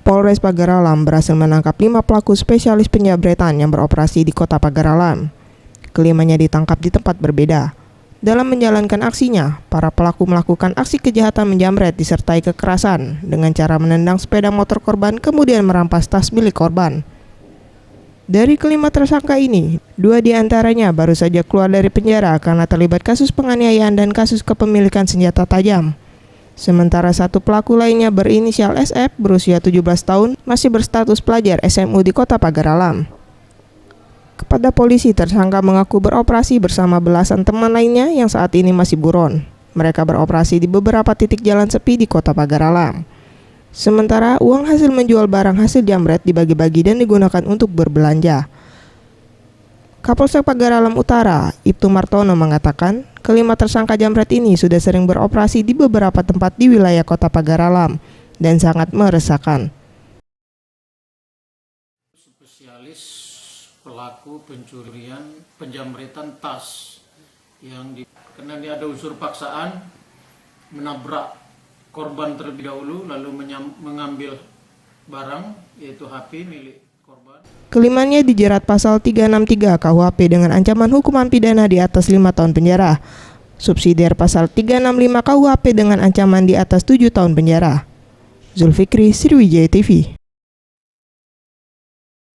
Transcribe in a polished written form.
Polres Pagaralam berhasil menangkap 5 pelaku spesialis penjamretan yang beroperasi di kota Pagaralam. Kelimanya ditangkap di tempat berbeda. Dalam menjalankan aksinya, para pelaku melakukan aksi kejahatan menjamret disertai kekerasan dengan cara menendang sepeda motor korban kemudian merampas tas milik korban. Dari kelima tersangka ini, 2 diantaranya baru saja keluar dari penjara karena terlibat kasus penganiayaan dan kasus kepemilikan senjata tajam. Sementara 1 pelaku lainnya berinisial SF berusia 17 tahun masih berstatus pelajar SMU di kota Pagaralam. Kepada polisi, tersangka mengaku beroperasi bersama belasan teman lainnya yang saat ini masih buron. Mereka beroperasi di beberapa titik jalan sepi di kota Pagaralam. Sementara uang hasil menjual barang hasil jamret dibagi-bagi dan digunakan untuk berbelanja. Kapolsek Pagaralam Utara, Ibtu Martono mengatakan, kelima tersangka jamret ini sudah sering beroperasi di beberapa tempat di wilayah kota Pagaralam dan sangat meresahkan. Spesialis pelaku pencurian penjamretan tas karena dia ada unsur paksaan, menabrak korban terlebih dahulu lalu mengambil barang yaitu HP milik korban. Kelimanya dijerat pasal 363 KUHP dengan ancaman hukuman pidana di atas 5 tahun penjara. Subsidiar pasal 365 KUHP dengan ancaman di atas 7 tahun penjara. Zulfikri, Sriwijaya TV.